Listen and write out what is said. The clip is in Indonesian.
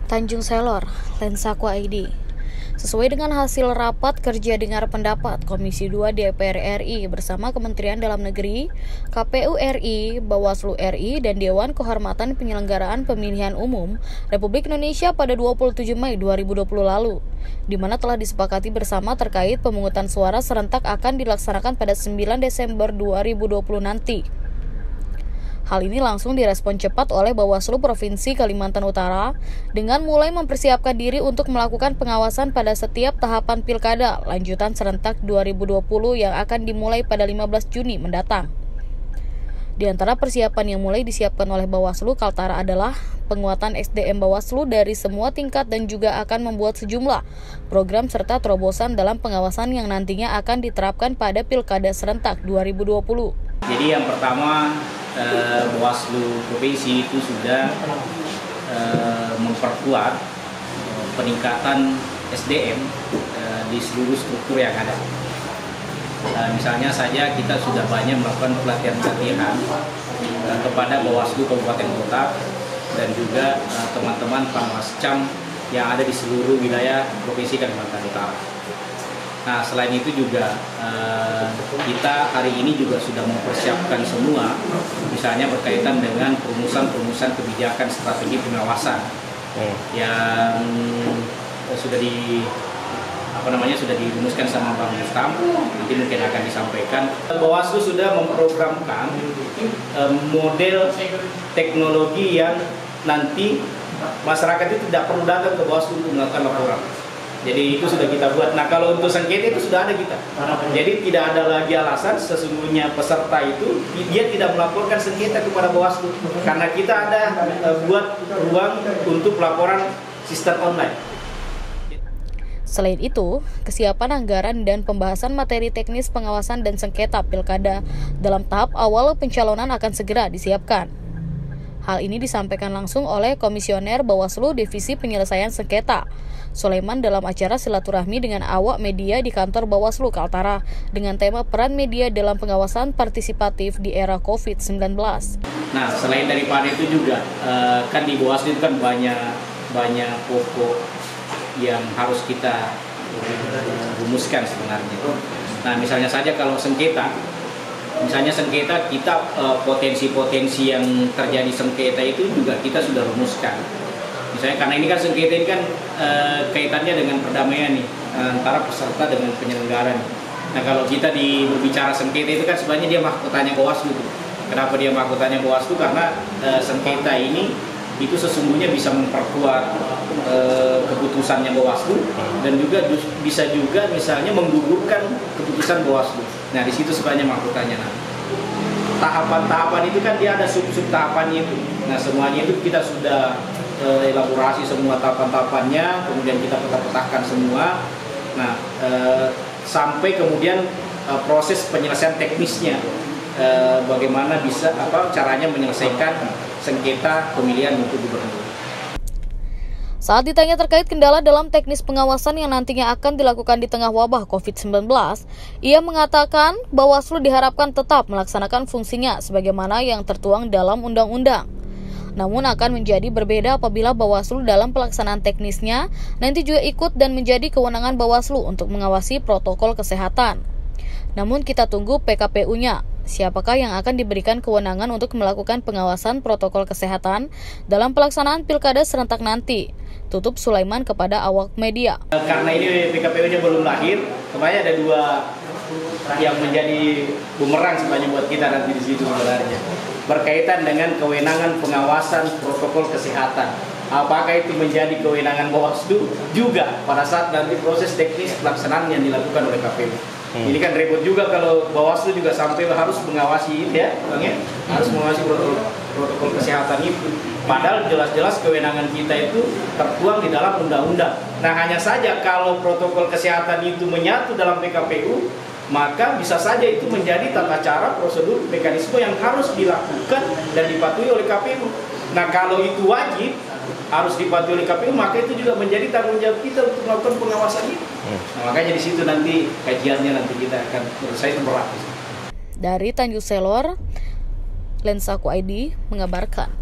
Tanjung Selor, Lensaku ID. Sesuai dengan hasil rapat kerja dengar pendapat Komisi 2 DPR RI bersama Kementerian Dalam Negeri, KPU RI, Bawaslu RI, dan Dewan Kehormatan Penyelenggaraan Pemilihan Umum Republik Indonesia pada 27 Mei 2020 lalu, di mana telah disepakati bersama terkait pemungutan suara serentak akan dilaksanakan pada 9 Desember 2020 nanti. Hal ini langsung direspon cepat oleh Bawaslu Provinsi Kalimantan Utara dengan mulai mempersiapkan diri untuk melakukan pengawasan pada setiap tahapan pilkada lanjutan serentak 2020 yang akan dimulai pada 15 Juni mendatang. Di antara persiapan yang mulai disiapkan oleh Bawaslu Kaltara adalah penguatan SDM Bawaslu dari semua tingkat dan juga akan membuat sejumlah program serta terobosan dalam pengawasan yang nantinya akan diterapkan pada pilkada serentak 2020. Jadi yang pertama, Bawaslu Provinsi itu sudah memperkuat peningkatan SDM di seluruh struktur yang ada. Misalnya saja kita sudah banyak melakukan pelatihan-pelatihan kepada Bawaslu Kabupaten Kota dan juga teman-teman Panwascam yang ada di seluruh wilayah Provinsi Kalimantan Utara. Nah, selain itu juga kita hari ini juga sudah mempersiapkan semua, misalnya berkaitan dengan perumusan kebijakan strategi pengawasan yang sudah sudah dirumuskan sama Bang Rustam, nanti mungkin akan disampaikan. Bawaslu sudah memprogramkan model teknologi yang nanti masyarakat itu tidak perlu datang ke Bawaslu untuk melakukan laporan. Jadi itu sudah kita buat. Nah, kalau untuk sengketa itu sudah ada kita. Jadi tidak ada lagi alasan sesungguhnya peserta itu dia tidak melaporkan sengketa kepada Bawaslu karena kita ada buat ruang untuk pelaporan sistem online. Selain itu, kesiapan anggaran dan pembahasan materi teknis pengawasan dan sengketa pilkada dalam tahap awal pencalonan akan segera disiapkan. Hal ini disampaikan langsung oleh Komisioner Bawaslu Divisi Penyelesaian Sengketa, Sulaiman dalam acara silaturahmi dengan awak media di kantor Bawaslu Kaltara dengan tema peran media dalam pengawasan partisipatif di era COVID-19. Nah, selain daripada itu juga kan di Bawaslu itu kan banyak pokok yang harus kita rumuskan sebenarnya. Nah, misalnya saja kalau sengketa kita potensi-potensi yang terjadi sengketa itu juga kita sudah rumuskan. Misalnya karena ini kan sengketa ini kan kaitannya dengan perdamaian nih antara peserta dengan penyelenggara nih. Nah, kalau kita berbicara sengketa itu kan sebenarnya dia mahkotanya Bawaslu. Kenapa dia mahkotanya Bawaslu? Karena sengketa ini itu sesungguhnya bisa memperkuat keputusannya Bawaslu dan juga bisa juga misalnya menggugurkan keputusan Bawaslu. Nah, di situ sebenarnya mahkotanya. Nah, tahapan-tahapan itu kan dia ada sub-sub tahapannya itu. Nah, semuanya itu kita sudah elaborasi semua tahapan-tahapannya, kemudian kita peta-petakan semua. Nah, sampai kemudian proses penyelesaian teknisnya, bagaimana bisa caranya menyelesaikan sengketa pemilihan untuk gubernur. Saat ditanya terkait kendala dalam teknis pengawasan yang nantinya akan dilakukan di tengah wabah COVID-19, ia mengatakan Bawaslu diharapkan tetap melaksanakan fungsinya sebagaimana yang tertuang dalam undang-undang. Namun akan menjadi berbeda apabila Bawaslu dalam pelaksanaan teknisnya nanti juga ikut dan menjadi kewenangan Bawaslu untuk mengawasi protokol kesehatan. Namun kita tunggu PKPU-nya. Siapakah yang akan diberikan kewenangan untuk melakukan pengawasan protokol kesehatan dalam pelaksanaan pilkada serentak nanti? Tutup Sulaiman kepada awak media. Karena ini PKPU-nya belum lahir, sebenarnya ada dua yang menjadi bumerang sebenarnya buat kita nanti di situ sebenarnya. Berkaitan dengan kewenangan pengawasan protokol kesehatan. Apakah itu menjadi kewenangan Bawaslu juga pada saat nanti proses teknis pelaksanaan yang dilakukan oleh KPU. Ini kan repot juga kalau Bawaslu juga sampai harus mengawasi ya, Bang ya, harus mengawasi protokol kesehatan itu. Padahal jelas-jelas kewenangan kita itu tertuang di dalam undang-undang. Nah, hanya saja kalau protokol kesehatan itu menyatu dalam PKPU, maka bisa saja itu menjadi tata cara, prosedur, mekanisme yang harus dilakukan dan dipatuhi oleh KPU. Nah, kalau itu wajib harus dipatuhi oleh KPU, maka itu juga menjadi tanggung jawab kita untuk melakukan pengawasan itu. Nah, makanya di situ nanti kajiannya nanti kita akan selesai berat. Dari Tanjung Selor, Lensaku ID mengabarkan.